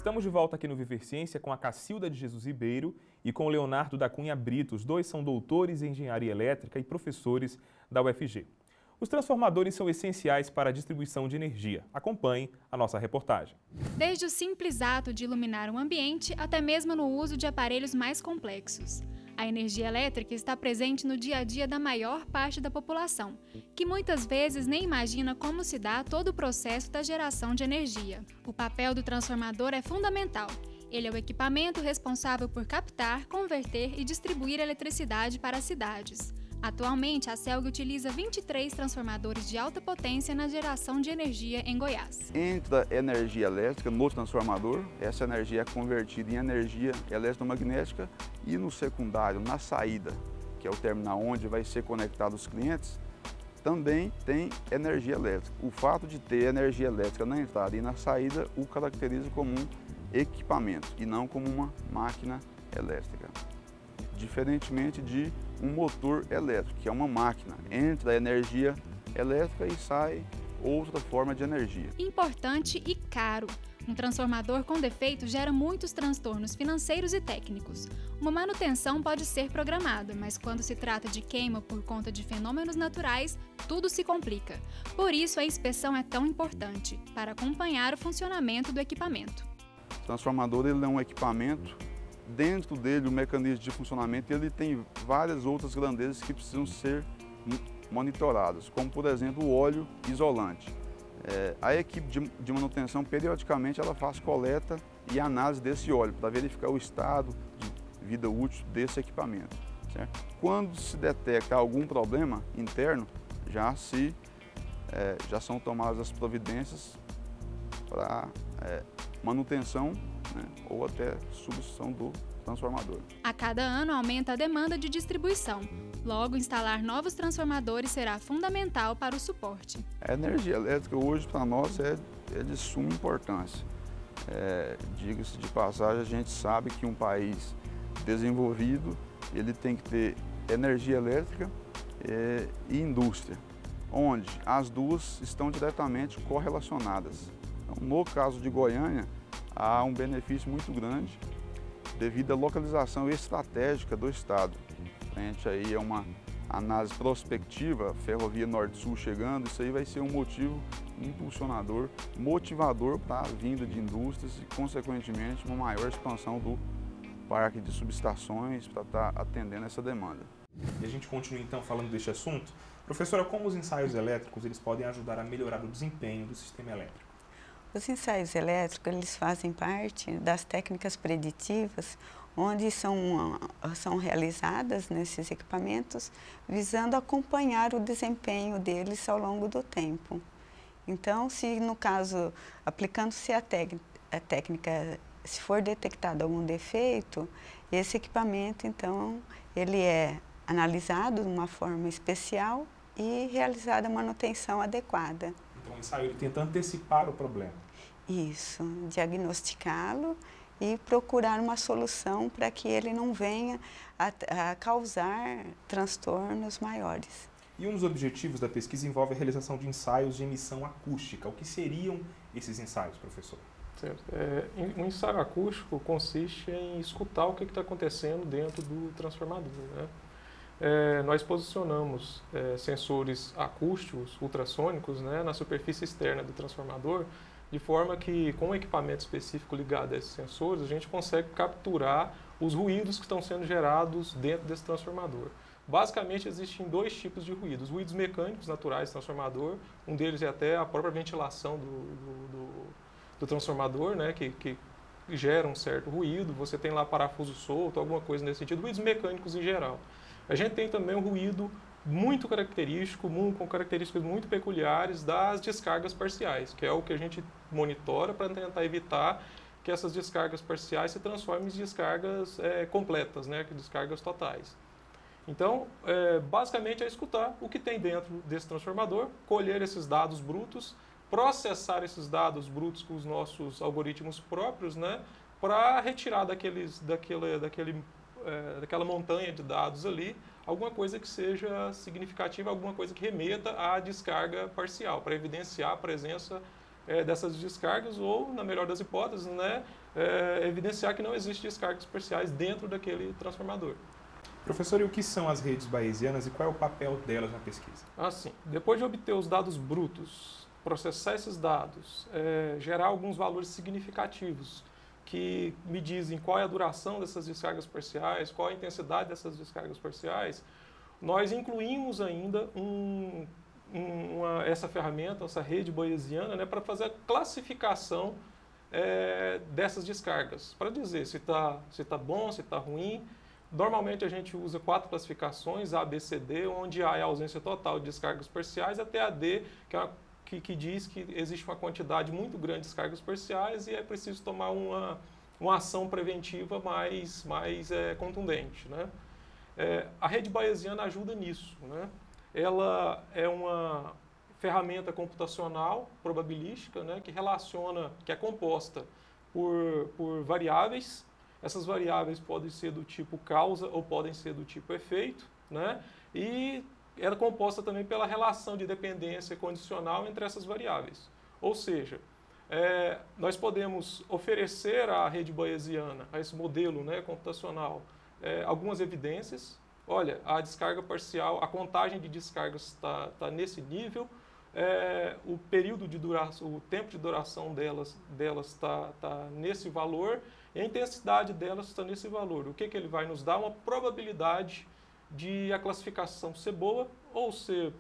Estamos de volta aqui no Viver Ciência com a Cacilda de Jesus Ribeiro e com o Leonardo da Cunha Brito. Os dois são doutores em engenharia elétrica e professores da UFG. Os transformadores são essenciais para a distribuição de energia. Acompanhe a nossa reportagem. Desde o simples ato de iluminar um ambiente até mesmo no uso de aparelhos mais complexos. A energia elétrica está presente no dia a dia da maior parte da população, que muitas vezes nem imagina como se dá todo o processo da geração de energia. O papel do transformador é fundamental. Ele é o equipamento responsável por captar, converter e distribuir eletricidade para as cidades. Atualmente, a CELG utiliza 23 transformadores de alta potência na geração de energia em Goiás. Entra energia elétrica no transformador, essa energia é convertida em energia eletromagnética e no secundário, na saída, que é o terminal onde vai ser conectado os clientes, também tem energia elétrica. O fato de ter energia elétrica na entrada e na saída o caracteriza como um equipamento e não como uma máquina elétrica. Diferentemente de um motor elétrico, que é uma máquina. Entra a energia elétrica e sai outra forma de energia. Importante e caro. Um transformador com defeito gera muitos transtornos financeiros e técnicos. Uma manutenção pode ser programada, mas quando se trata de queima por conta de fenômenos naturais, tudo se complica. Por isso, a inspeção é tão importante, para acompanhar o funcionamento do equipamento. O transformador ele é um equipamento. Dentro dele, o mecanismo de funcionamento, ele tem várias outras grandezas que precisam ser monitoradas, como, por exemplo, o óleo isolante. A equipe de manutenção, periodicamente, ela faz coleta e análise desse óleo para verificar o estado de vida útil desse equipamento. Certo? Quando se detecta algum problema interno, já são tomadas as providências para manutenção, ou até substituição do transformador. A cada ano aumenta a demanda de distribuição. Logo, instalar novos transformadores será fundamental para o suporte. A energia elétrica hoje para nós é de suma importância. Diga-se de passagem, a gente sabe que um país desenvolvido ele tem que ter energia elétrica e indústria, onde as duas estão diretamente correlacionadas. Então, no caso de Goiânia, há um benefício muito grande devido à localização estratégica do estado. Frente aí é uma análise prospectiva, ferrovia Norte-Sul chegando, isso aí vai ser um motivo impulsionador, motivador para a vinda de indústrias e, consequentemente, uma maior expansão do parque de subestações para estar atendendo essa demanda. E a gente continua então falando deste assunto. Professora, como os ensaios elétricos eles podem ajudar a melhorar o desempenho do sistema elétrico? Os ensaios elétricos eles fazem parte das técnicas preditivas, onde são realizadas nesses equipamentos, visando acompanhar o desempenho deles ao longo do tempo. Então, se no caso, aplicando-se a técnica, se for detectado algum defeito, esse equipamento, então, ele é analisado de uma forma especial e realizada a manutenção adequada. Então o ensaio ele tenta antecipar o problema. Isso, diagnosticá-lo e procurar uma solução para que ele não venha a causar transtornos maiores. E um dos objetivos da pesquisa envolve a realização de ensaios de emissão acústica. O que seriam esses ensaios, professor? Certo. Um ensaio acústico consiste em escutar o que está acontecendo dentro do transformador, né? Nós posicionamos sensores acústicos, ultrassônicos, né, na superfície externa do transformador, de forma que, com um equipamento específico ligado a esses sensores, a gente consegue capturar os ruídos que estão sendo gerados dentro desse transformador. Basicamente, existem dois tipos de ruídos. Ruídos mecânicos naturais do transformador, um deles é até a própria ventilação do transformador, né, que gera um certo ruído. Você tem lá parafuso solto, alguma coisa nesse sentido, ruídos mecânicos em geral. A gente tem também um ruído muito característico, com características muito peculiares das descargas parciais, que é o que a gente monitora para tentar evitar que essas descargas parciais se transformem em descargas completas, né, descargas totais. Então, basicamente é escutar o que tem dentro desse transformador, colher esses dados brutos, processar esses dados brutos com os nossos algoritmos próprios, né, para retirar daquela montanha de dados ali, alguma coisa que seja significativa, alguma coisa que remeta à descarga parcial, para evidenciar a presença dessas descargas ou, na melhor das hipóteses, né, evidenciar que não existe descargas parciais dentro daquele transformador. Professor, e o que são as redes bayesianas e qual é o papel delas na pesquisa? Assim, depois de obter os dados brutos, processar esses dados, gerar alguns valores significativos que me dizem qual é a duração dessas descargas parciais, qual a intensidade dessas descargas parciais, nós incluímos ainda essa ferramenta, essa rede bayesiana, né, para fazer a classificação dessas descargas, para dizer se tá bom, se está ruim. Normalmente a gente usa 4 classificações, A, B, C, D, onde A é a ausência total de descargas parciais, até a D, que diz que existe uma quantidade muito grande de descargas parciais e é preciso tomar uma ação preventiva mais contundente, né? A rede bayesiana ajuda nisso, né? Ela é uma ferramenta computacional probabilística, né, que é composta por variáveis. Essas variáveis podem ser do tipo causa ou podem ser do tipo efeito, né? E ela é composta também pela relação de dependência condicional entre essas variáveis. Ou seja, nós podemos oferecer à rede bayesiana, a esse modelo, né, computacional, algumas evidências. Olha, a descarga parcial, a contagem de descargas está nesse nível, o período de duração, o tempo de duração delas está nesse valor, e a intensidade delas está nesse valor. O que ele vai nos dar? Uma probabilidade de a classificação ser boa, ou ser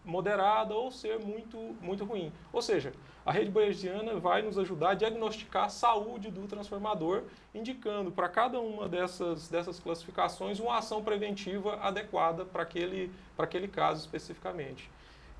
moderada, ou ser muito ruim. Ou seja, a rede bayesiana vai nos ajudar a diagnosticar a saúde do transformador, indicando para cada uma dessas classificações uma ação preventiva adequada para aquele caso especificamente.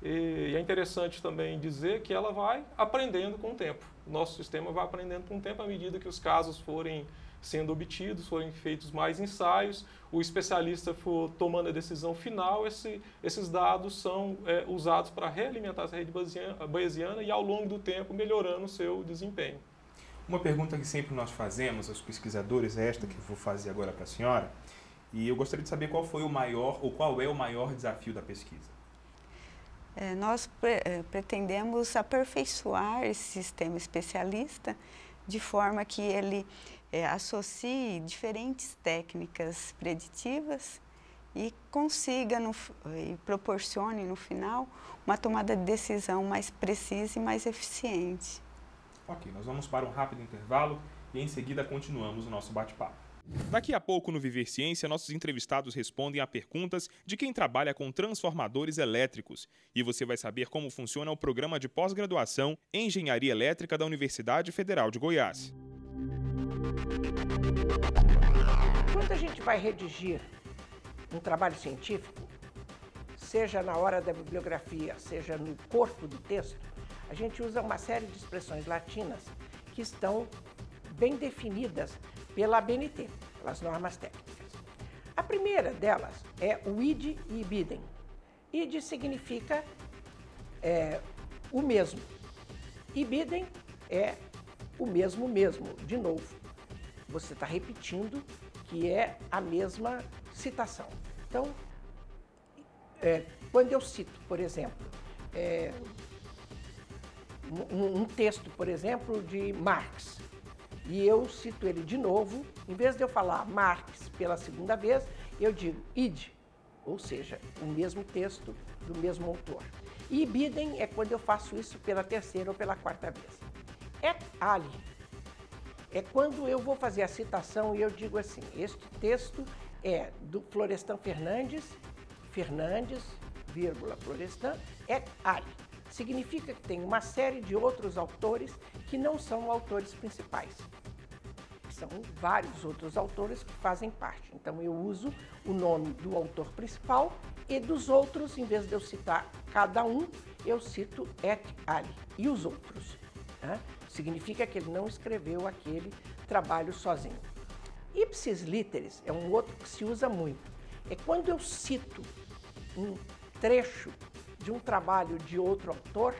E é interessante também dizer que ela vai aprendendo com o tempo. O nosso sistema vai aprendendo com o tempo à medida que os casos forem sendo obtidos, forem feitos mais ensaios, o especialista for tomando a decisão final, esses dados são usados para realimentar essa rede bayesiana e, ao longo do tempo, melhorando o seu desempenho. Uma pergunta que sempre nós fazemos aos pesquisadores é esta que eu vou fazer agora para a senhora, e eu gostaria de saber qual é o maior desafio da pesquisa. Nós pretendemos aperfeiçoar esse sistema especialista de forma que ele associe diferentes técnicas preditivas e consiga e proporcione no final uma tomada de decisão mais precisa e mais eficiente. Ok, nós vamos para um rápido intervalo e em seguida continuamos o nosso bate-papo. Daqui a pouco no Viver Ciência, nossos entrevistados respondem a perguntas de quem trabalha com transformadores elétricos. E você vai saber como funciona o programa de pós-graduação em Engenharia Elétrica da Universidade Federal de Goiás. Quando a gente vai redigir um trabalho científico, seja na hora da bibliografia, seja no corpo do texto, a gente usa uma série de expressões latinas que estão bem definidas pela ABNT, pelas normas técnicas. A primeira delas é o id e ibidem. Id significa o mesmo. Ibidem é o mesmo, de novo. Você está repetindo que é a mesma citação. Então, quando eu cito, por exemplo, um texto, por exemplo, de Marx, e eu cito ele de novo, em vez de eu falar Marx pela segunda vez, eu digo id, ou seja, o mesmo texto do mesmo autor. E ibidem é quando eu faço isso pela terceira ou pela quarta vez. Et ali é quando eu vou fazer a citação e eu digo assim, este texto é do Florestan Fernandes, vírgula, Florestan, et ali. Significa que tem uma série de outros autores que não são autores principais. São vários outros autores que fazem parte. Então, eu uso o nome do autor principal e dos outros, em vez de eu citar cada um, eu cito et ali. E os outros? Né? Significa que ele não escreveu aquele trabalho sozinho. Ipsis literis é um outro que se usa muito. É quando eu cito um trecho de um trabalho de outro autor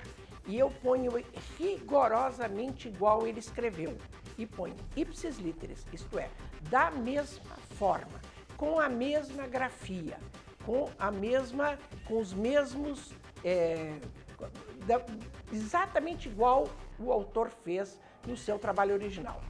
e eu ponho rigorosamente igual ele escreveu. E ponho ipsis literis, isto é, da mesma forma, com a mesma grafia, com os mesmos exatamente igual o autor fez no seu trabalho original.